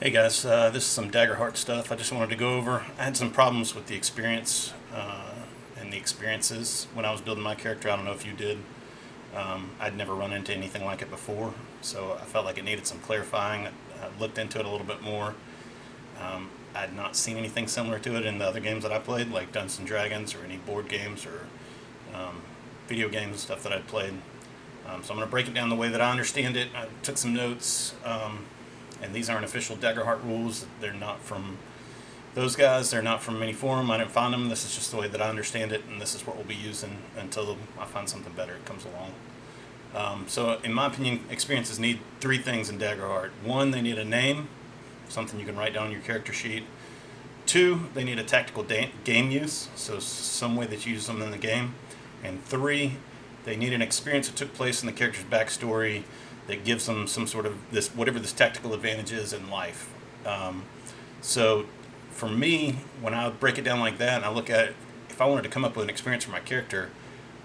Hey guys, this is some Daggerheart stuff I just wanted to go over. I had some problems with the experience and the experiences when I was building my character. I don't know if you did. I'd never run into anything like it before, so I felt like it needed some clarifying. I looked into it a little bit more. I'd not seen anything similar to it in the other games that I played, like Dungeons and Dragons or any board games or um, video games and stuff that I'd played. So I'm going to break it down the way that I understand it. I took some notes. And these aren't official Daggerheart rules. They're not from those guys. They're not from any forum. I didn't find them. This is just the way that I understand it, and this is what we'll be using until I find something better that comes along. So, in my opinion, experiences need three things in Daggerheart. One, they need a name, something you can write down on your character sheet. Two, they need a tactical game use, so some way that you use them in the game. And three, they need an experience that took place in the character's backstory that gives them some sort of this whatever this tactical advantage is in life. So for me, when I break it down like that and I look at it, if I wanted to come up with an experience for my character,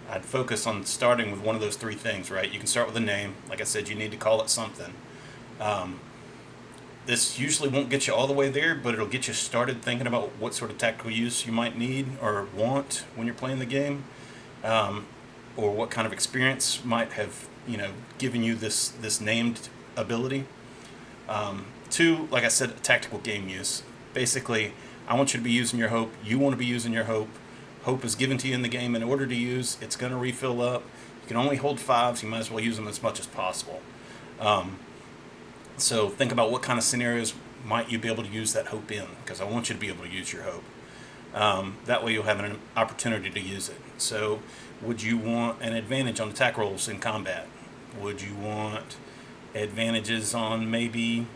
I'd focus on starting with one of those three things, right? You can start with a name. Like I said, you need to call it something. Um, this usually won't get you all the way there, but it'll get you started thinking about what sort of tactical use you might need or want when you're playing the game, um, or what kind of experience might have given you this named ability. Two, like I said, tactical game use. Basically, I want you to be using your hope. You want to be using your hope. Hope is given to you in the game in order to use. It's going to refill up. You can only hold fives. You might as well use them as much as possible. Um, so think about what kind of scenarios might you be able to use that hope in, because I want you to be able to use your hope. That way you'll have an opportunity to use it. So would you want an advantage on attack rolls in combat? Would you want advantages on maybe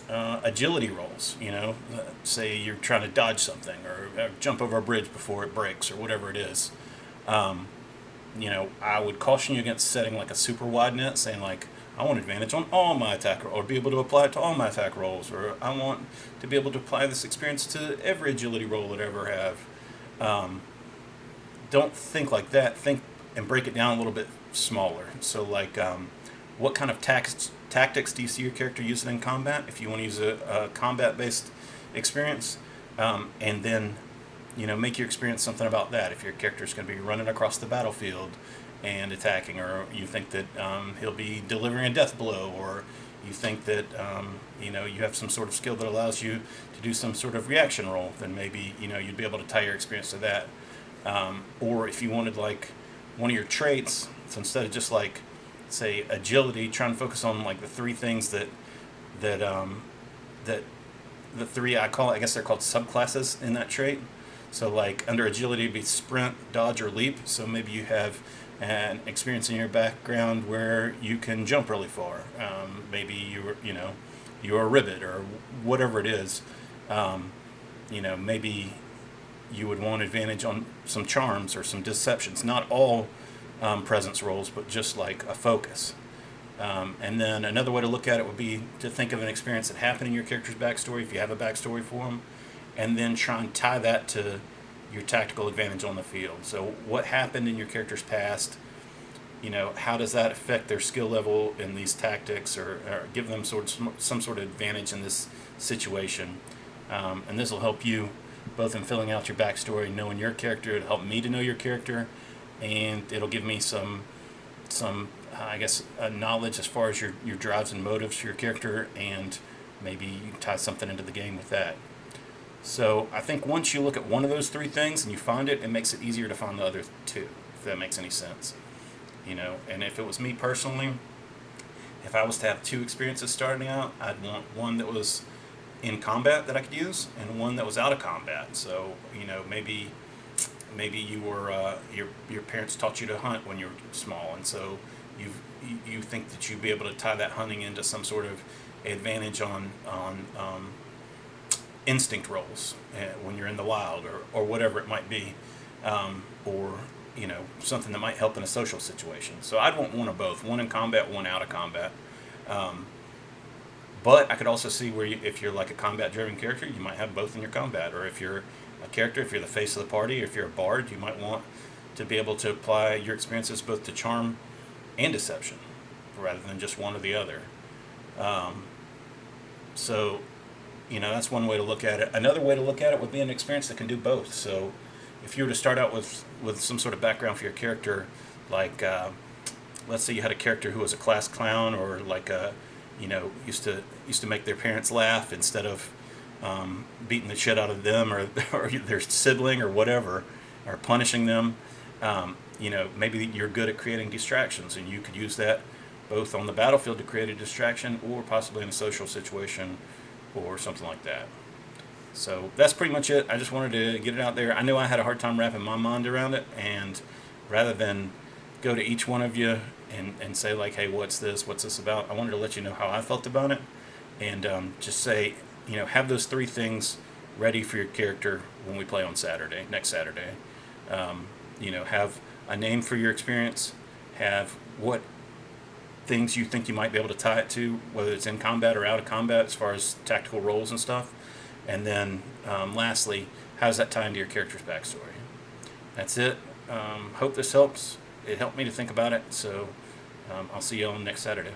agility rolls? Say you're trying to dodge something or jump over a bridge before it breaks or whatever it is. Um, I would caution you against setting like a super wide net, saying like, I want advantage on all my attack or be able to apply it to all my attack rolls, or I want to be able to apply this experience to every agility roll that I ever have. Um, don't think like that. Think and break it down a little bit smaller. So like, what kind of tactics do you see your character using in combat? If you want to use a combat-based experience, and then make your experience something about that. If your character is going to be running across the battlefield and attacking, or you think that he'll be delivering a death blow, or you think that you have some sort of skill that allows you to do some sort of reaction roll, then maybe you'd be able to tie your experience to that. Or if you wanted like one of your traits, so instead of just like say agility, try and focus on like the three things that the three I guess they're called subclasses in that trait. So like under agility it'd be sprint, dodge, or leap. So maybe you have an experience in your background where you can jump really far. Maybe you're a ribbit or whatever it is. Maybe you would want advantage on some charms or some deceptions. Not all presence rolls, but just like a focus. And then another way to look at it would be to think of an experience that happened in your character's backstory, if you have a backstory for them, and then try and tie that to your tactical advantage on the field. So what happened in your character's past? How does that affect their skill level in these tactics, or give them some sort of advantage in this situation? And this will help you both in filling out your backstory, knowing your character. It'll help me to know your character, and it'll give me some I guess knowledge as far as your drives and motives for your character, and maybe you can tie something into the game with that. So I think once you look at one of those three things and you find it, it makes it easier to find the other two, if that makes any sense. And if it was me personally, if I was to have two experiences starting out, I'd want one that was in combat that I could use, and one that was out of combat. So maybe you were your parents taught you to hunt when you were small, and so you think that you'd be able to tie that hunting into some sort of advantage on instinct rolls when you're in the wild, or whatever it might be, or something that might help in a social situation. So I'd want one of both, one in combat, one out of combat. But I could also see where if you're like a combat-driven character, you might have both in your combat. Or if you're a character, if you're the face of the party, or if you're a bard, you might want to be able to apply your experiences both to charm and deception, rather than just one or the other. So That's one way to look at it. Another way to look at it would be an experience that can do both. So if you were to start out with some sort of background for your character, like let's say you had a character who was a class clown, or like used to make their parents laugh instead of beating the shit out of them, or or their sibling or whatever, or punishing them. Maybe you're good at creating distractions, and you could use that both on the battlefield to create a distraction, or possibly in a social situation, or something like that. So that's pretty much it. I just wanted to get it out there. I know I had a hard time wrapping my mind around it, and rather than go to each one of you and say like, hey, what's this about, I wanted to let you know how I felt about it, and just say, have those three things ready for your character when we play on next Saturday. Have a name for your experience, have what things you think you might be able to tie it to, whether it's in combat or out of combat, as far as tactical roles and stuff. And then lastly, how does that tie into your character's backstory? That's it. Hope this helps. It helped me to think about it. So I'll see you on next Saturday.